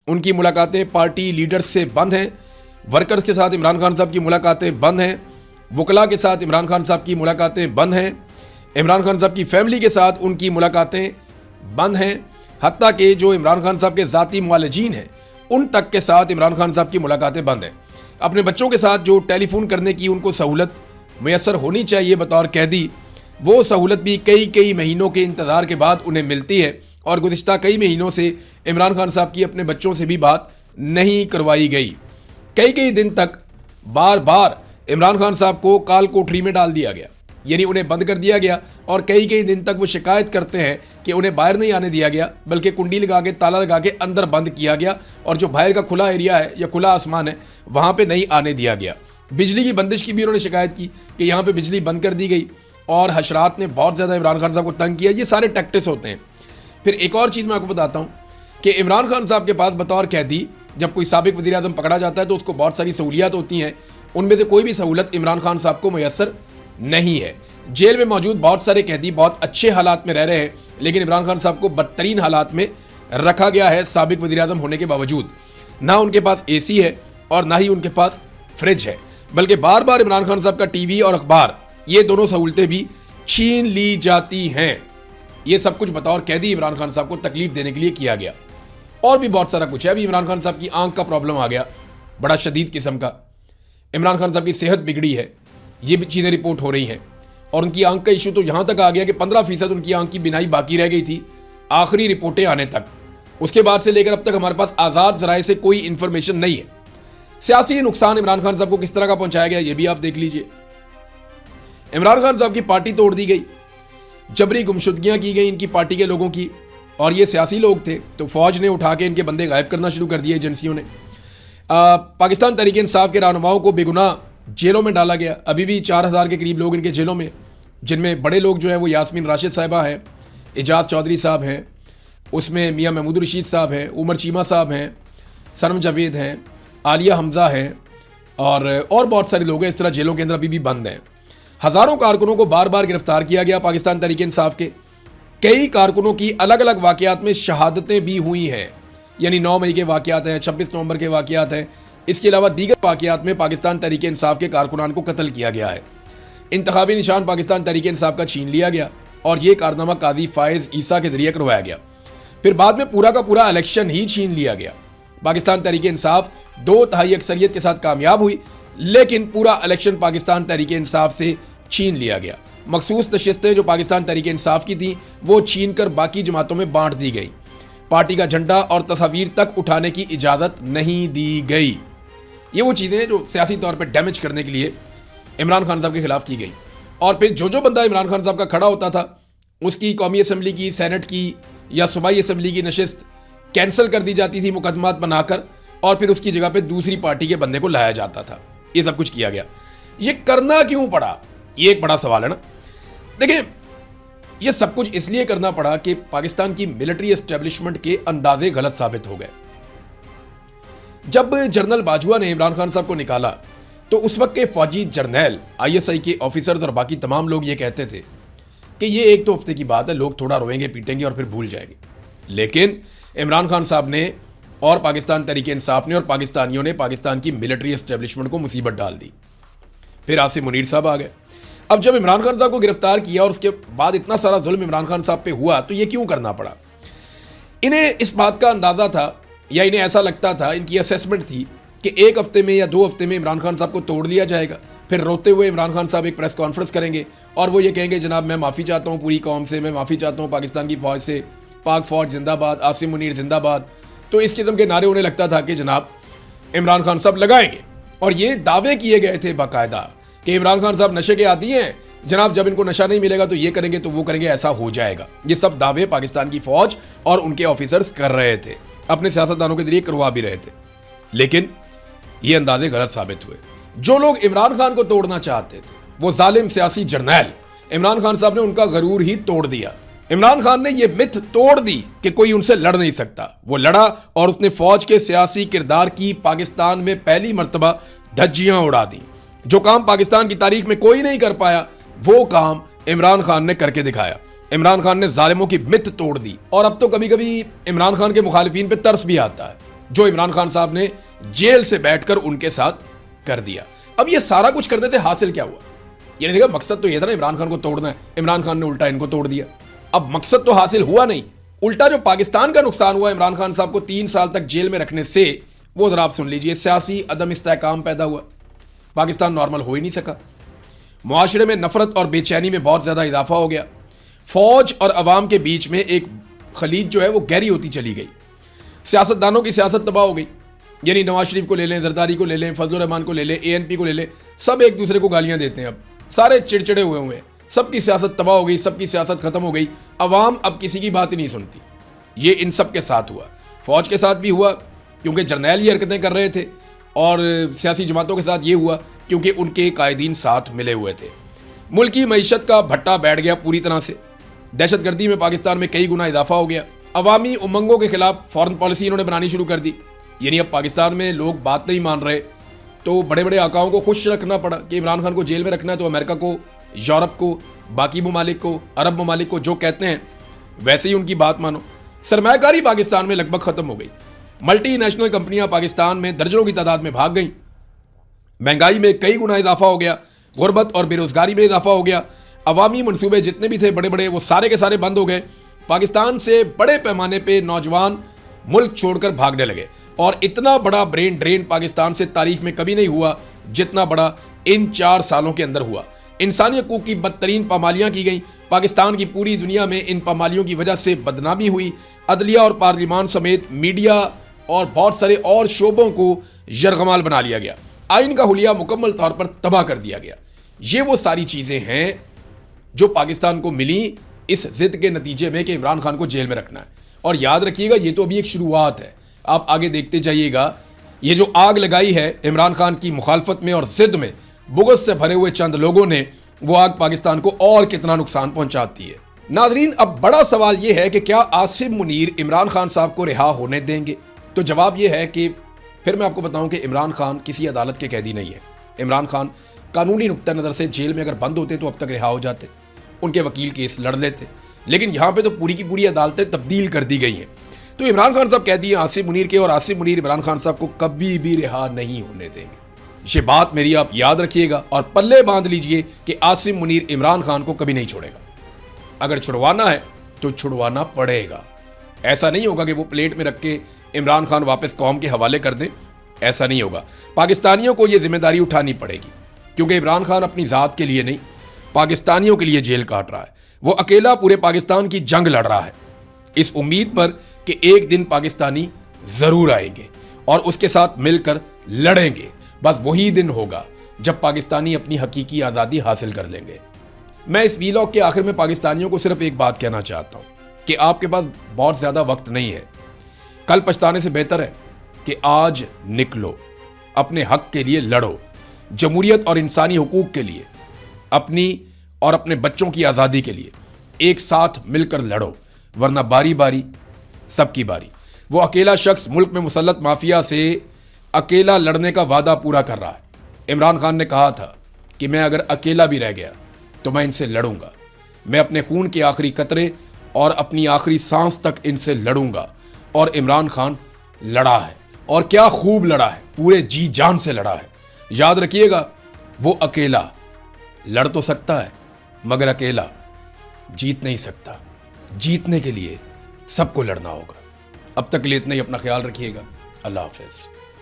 उनकी मुलाकातें party leaders से बंद हैं। वर्कर्स के साथ इमरान खान साहब की मुलाकातें बंद हैं। वकला के साथ इमरान खान साहब की मुलाकातें बंद हैं। इमरान खान साहब की फैमिली के साथ उनकी मुलाकातें बंद हैं। हत्ता कि जो इमरान खान साहब के ज़ाती मुआलजीन हैं उन तक के साथ इमरान खान साहब की मुलाकातें बंद हैं। अपने बच्चों के साथ जो टेलीफोन करने की उनको सहूलत मैसर होनी चाहिए बतौर कैदी, वो सहूलत भी कई महीनों के इंतज़ार के बाद उन्हें मिलती है। और गुज़िश्ता कई महीनों से इमरान खान साहब की अपने बच्चों से भी बात नहीं करवाई गई। कई दिन तक बार बार इमरान खान साहब को काल कोठरी में डाल दिया गया, यानी उन्हें बंद कर दिया गया। और कई दिन तक वो शिकायत करते हैं कि उन्हें बाहर नहीं आने दिया गया, बल्कि कुंडी लगा के ताला लगा के अंदर बंद किया गया। और जो बाहर का खुला एरिया है या खुला आसमान है वहाँ पे नहीं आने दिया गया। बिजली की बंदिश की भी उन्होंने शिकायत की कि यहाँ पे बिजली बंद कर दी गई और हशरात ने बहुत ज़्यादा इमरान खान साहब को तंग किया। ये सारे टैक्टिस होते हैं। फिर एक और चीज़ मैं आपको बताता हूँ कि इमरान खान साहब के पास बतौर कैदी जब कोई साबिक वज़ीर आज़म पकड़ा जाता है तो उसको बहुत सारी सहूलियात होती हैं। उनमें से कोई भी सहूलत इमरान खान साहब को मैसर नहीं है। जेल में मौजूद बहुत सारे कैदी बहुत अच्छे हालात में रह रहे हैं, लेकिन इमरान खान साहब को बदतरीन हालात में रखा गया है साबिक वज़ीर आज़म होने के बावजूद। ना उनके पास AC है और ना ही उनके पास फ्रिज है, बल्कि बार बार इमरान खान साहब का TV और अखबार, ये दोनों सहूलतें भी छीन ली जाती हैं। ये सब कुछ बतौर कैदी इमरान खान साहब को तकलीफ देने के लिए किया गया। और भी बहुत सारा कुछ है। अभी इमरान खान साहब की आंख का प्रॉब्लम आ गया, बड़ा शदीद किस्म का। इमरान खान साहब की सेहत बिगड़ी है, ये भी चीज़ें रिपोर्ट हो रही हैं। और उनकी आंख का इशू तो यहाँ तक आ गया कि 15% उनकी आंख की बिनाई बाकी रह गई थी आखिरी रिपोर्टें आने तक। उसके बाद से लेकर अब तक हमारे पास आज़ाद ज़राए से कोई इन्फॉर्मेशन नहीं है। सियासी नुकसान इमरान खान साहब को किस तरह का पहुँचाया गया ये भी आप देख लीजिए। इमरान खान साहब की पार्टी तोड़ दी गई, जबरी गुमशुदगियाँ की गई इनकी पार्टी के लोगों की। और ये सियासी लोग थे तो फ़ौज ने उठा के इनके बंदे गायब करना शुरू कर दिए एजेंसियों ने। पाकिस्तान तहरीक इंसाफ के रहनुमाओं को बेगुनाह जेलों में डाला गया। अभी भी 4000 के करीब लोग इनके जेलों में, जिनमें बड़े लोग जो हैं वो यास्मीन राशिद साहिबा हैं, एजाज चौधरी साहब हैं, उसमें मियाँ महमूद रशीद साहब हैं, उमर चीमा साहब हैं, सनम जावेद हैं, आलिया हमज़ा हैं और बहुत सारे लोग हैं इस तरह जेलों के अंदर अभी भी बंद हैं। हज़ारों कारकुनों को बार बार गिरफ्तार किया गया पाकिस्तान तहरीक इंसाफ के। कई कारकुनों की अलग अलग वाक़यात में शहादतें भी हुई हैं, यानी 9 मई के वाक़यात हैं, 26 नवंबर के वाक़यात हैं। इसके अलावा दीगर वाक़यात में पाकिस्तान तहरीक इंसाफ के कारकुनान को कत्ल किया गया है। इंतखाबी निशान पाकिस्तान तहरीक इंसाफ का छीन लिया गया और ये कारनामा काजी फ़ायज़ ईसा के ज़रिए करवाया गया। फिर बाद में पूरा का पूरा इलेक्शन ही छीन लिया गया। पाकिस्तान तहरीक इंसाफ 2/3 अक्सरियत के साथ कामयाब हुई, लेकिन पूरा इलेक्शन पाकिस्तान तहरीक इंसाफ से छीन लिया गया। मखसूस नशिस्तें जो पाकिस्तान तहरीक इंसाफ की थी वो छीन कर बाकी जमातों में बांट दी गई। पार्टी का झंडा और तस्वीर तक उठाने की इजाज़त नहीं दी गई। ये वो चीज़ें जो सियासी तौर पर डैमेज करने के लिए इमरान खान साहब के खिलाफ की गई। और फिर जो बंदा इमरान खान साहब का खड़ा होता था उसकी कौमी असम्बली की, सेनेट की या सूबाई असम्बली की नशिस्त कैंसिल कर दी जाती थी मुकदमात बनाकर, और फिर उसकी जगह पे दूसरी पार्टी के बंदे को लाया जाता था। ये सब कुछ किया गया। ये करना क्यों पड़ा, ये एक बड़ा सवाल है ना। देखिए, ये सब कुछ इसलिए करना पड़ा कि पाकिस्तान की मिलिट्री एस्टेब्लिशमेंट के अंदाजे गलत साबित हो गए। जब जनरल बाजवा ने इमरान खान साहब को निकाला तो उस वक्त के फौजी जर्नैल, ISI के ऑफिसर्स और बाकी तमाम लोग ये कहते थे कि ये 1-2 हफ्ते की बात है, लोग थोड़ा रोएंगे पीटेंगे और फिर भूल जाएंगे। लेकिन इमरान खान साहब ने और पाकिस्तान तहरीक इंसाफ ने और पाकिस्तानियों ने पाकिस्तान की मिलिट्री एस्टेब्लिशमेंट को मुसीबत डाल दी। फिर आसिम मुनीर साहब आ गए। अब जब इमरान खान साहब को गिरफ्तार किया और उसके बाद इतना सारा जुल्म इमरान खान साहब पे हुआ तो ये क्यों करना पड़ा। इन्हें इस बात का अंदाज़ा था या इन्हें ऐसा लगता था, इनकी असेसमेंट थी कि 1 हफ्ते में या 2 हफ्ते में इमरान खान साहब को तोड़ लिया जाएगा। फिर रोते हुए इमरान खान साहब एक प्रेस कॉन्फ्रेंस करेंगे और वो ये कहेंगे, जनाब मैं माफ़ी चाहता हूँ पूरी कौम से, मैं माफ़ी चाहता हूँ पाकिस्तान की फ़ौज से, पाक फ़ौज जिंदाबाद, आसिम मुनीर जिंदाबाद। तो इस किस्म के नारे उन्हें लगता था कि जनाब इमरान खान साहब लगाएंगे। और ये दावे किए गए थे बाकायदा कि इमरान खान साहब नशे के आदी हैं, जनाब जब इनको नशा नहीं मिलेगा तो ये करेंगे तो वो करेंगे, ऐसा हो जाएगा। ये सब दावे पाकिस्तान की फ़ौज और उनके ऑफिसर्स कर रहे थे, अपने सियासतदानों के जरिए करवा भी रहे थे। लेकिन ये अंदाजे गलत साबित हुए। जो लोग इमरान खान को तोड़ना चाहते थे वो जालिम सियासी जर्नैल, इमरान खान साहब ने उनका गरूर ही तोड़ दिया। इमरान खान ने यह मिथ तोड़ दी कि कोई उनसे लड़ नहीं सकता। वो लड़ा और उसने फौज के सियासी किरदार की पाकिस्तान में पहली मर्तबा धज्जियां उड़ा दी। जो काम पाकिस्तान की तारीख में कोई नहीं कर पाया वो काम इमरान खान ने करके दिखाया। इमरान खान ने जालिमों की मिथ तोड़ दी। और अब तो कभी कभी इमरान खान के मुखालिफिन पे तरस भी आता है। जो इमरान खान साहब ने जेल से बैठकर उनके साथ कर दिया। अब ये सारा कुछ करने से हासिल क्या हुआ? ये देखा, मकसद तो ये था ना इमरान खान को तोड़ना है, इमरान खान ने उल्टा इनको तोड़ दिया। अब मकसद तो हासिल हुआ नहीं, उल्टा जो पाकिस्तान का नुकसान हुआ इमरान खान साहब को 3 साल तक जेल में रखने से, वो जरा आप सुन लीजिए। सियासी अदम इस्तेहकाम पैदा हुआ, पाकिस्तान नॉर्मल हो ही नहीं सका, मुआशरे में नफरत और बेचैनी में बहुत ज़्यादा इजाफा हो गया, फौज और अवाम के बीच में एक खलीज जो है वो गहरी होती चली गई, सियासतदानों की सियासत तबाह हो गई। यानी नवाज शरीफ को ले लें, जरदारी को ले लें, फजलुर रहमान को ले लें, ANP को ले लें, सब एक दूसरे को गालियां देते हैं। अब सारे चिड़चिड़े हुए हैं, सबकी सियासत तबाह हो गई, सबकी सियासत खत्म हो गई, अवाम अब किसी की बात ही नहीं सुनती। ये इन सब के साथ हुआ, फौज के साथ भी हुआ क्योंकि जर्नैल ये हरकतें कर रहे थे, और सियासी जमातों के साथ ये हुआ क्योंकि उनके कायदीन साथ मिले हुए थे। मुल्क की मईशत का भट्टा बैठ गया पूरी तरह से, दहशतगर्दी में पाकिस्तान में कई गुना इजाफा हो गया, अवामी उमंगों के खिलाफ फॉरेन पॉलिसी इन्होंने बनानी शुरू कर दी। यानी अब पाकिस्तान में लोग बात नहीं मान रहे, तो बड़े बड़े आकाओं को खुश रखना पड़ा कि इमरान खान को जेल में रखना है, तो अमेरिका को, यूरोप को, बाकी ममालिक को, अरब ममालिक को जो कहते हैं वैसे ही उनकी बात मानो। सरमायाकारी पाकिस्तान में लगभग खत्म हो गई, मल्टीनेशनल कंपनियां पाकिस्तान में दर्जनों की तादाद में भाग गई, महंगाई में कई गुना इजाफा हो गया, गुर्बत और बेरोजगारी में इजाफा हो गया, अवामी मनसूबे जितने भी थे बड़े बड़े वो सारे के सारे बंद हो गए। पाकिस्तान से बड़े पैमाने पे नौजवान मुल्क छोड़कर भागने लगे, और इतना बड़ा ब्रेन ड्रेन पाकिस्तान से तारीख में कभी नहीं हुआ जितना बड़ा इन 4 सालों के अंदर हुआ। इंसानी हकूक की बदतरीन पामालियां की गई, पाकिस्तान की पूरी दुनिया में इन पामालियों की वजह से बदनामी हुई, अदलिया और पार्लियामान समेत मीडिया और बहुत सारे और शोबों को यरगमाल बना लिया गया, आइन का हुलिया मुकम्मल तौर पर तबाह कर दिया गया। ये वो सारी चीज़ें हैं जो पाकिस्तान को मिली इस जिद के नतीजे में कि इमरान खान को जेल में रखना है। और याद रखिएगा, ये तो अभी एक शुरुआत है, आप आगे देखते जाइएगा। ये जो आग लगाई है इमरान खान की मुखालफत में और जिद में बुग़्ज़ से भरे हुए चंद लोगों ने, वो आग पाकिस्तान को और कितना नुकसान पहुंचाती है। नाज़रीन, अब बड़ा सवाल ये है कि क्या आसिम मुनीर इमरान खान साहब को रिहा होने देंगे? तो जवाब ये है कि फिर मैं आपको बताऊं कि इमरान खान किसी अदालत के कैदी नहीं है। इमरान खान कानूनी नुक्ता नज़र से जेल में अगर बंद होते तो अब तक रिहा हो जाते, उनके वकील केस लड़ लेते, लेकिन यहाँ पे तो पूरी की पूरी अदालतें तब्दील कर दी गई हैं। तो इमरान खान साहब कहती हैं आसिम मुनीर के, और आसिम मुनीर इमरान खान साहब को कभी भी रिहा नहीं होने देंगे। ये बात मेरी आप याद रखिएगा और पल्ले बांध लीजिए कि आसिम मुनीर इमरान खान को कभी नहीं छोड़ेगा। अगर छुड़वाना है तो छुड़वाना पड़ेगा। ऐसा नहीं होगा कि वो प्लेट में रख के इमरान खान वापस कौम के हवाले कर दें, ऐसा नहीं होगा। पाकिस्तानियों को ये जिम्मेदारी उठानी पड़ेगी, क्योंकि इमरान खान अपनी ज़ात के लिए नहीं, पाकिस्तानियों के लिए जेल काट रहा है। वो अकेला पूरे पाकिस्तान की जंग लड़ रहा है, इस उम्मीद पर कि एक दिन पाकिस्तानी ज़रूर आएंगे और उसके साथ मिलकर लड़ेंगे। बस वही दिन होगा जब पाकिस्तानी अपनी हकीकी आज़ादी हासिल कर लेंगे। मैं इस वीलॉग के आखिर में पाकिस्तानियों को सिर्फ एक बात कहना चाहता हूँ कि आपके पास बहुत ज़्यादा वक्त नहीं है। कल पछताने से बेहतर है कि आज निकलो, अपने हक के लिए लड़ो, जमहूरियत और इंसानी हुकूक के लिए, अपनी और अपने बच्चों की आज़ादी के लिए एक साथ मिलकर लड़ो, वरना बारी बारी सबकी बारी। वो अकेला शख्स मुल्क में मुसल्लत माफिया से अकेला लड़ने का वादा पूरा कर रहा है। इमरान खान ने कहा था कि मैं अगर अकेला भी रह गया तो मैं इनसे लड़ूंगा, मैं अपने खून के आखिरी कतरे और अपनी आखिरी सांस तक इनसे लड़ूंगा। और इमरान खान लड़ा है, और क्या खूब लड़ा है, पूरे जी जान से लड़ा है। याद रखिएगा, वो अकेला लड़ तो सकता है मगर अकेला जीत नहीं सकता। जीतने के लिए सबको लड़ना होगा। अब तक के लिए इतना ही, अपना ख्याल रखिएगा। अल्लाह हाफ़िज़।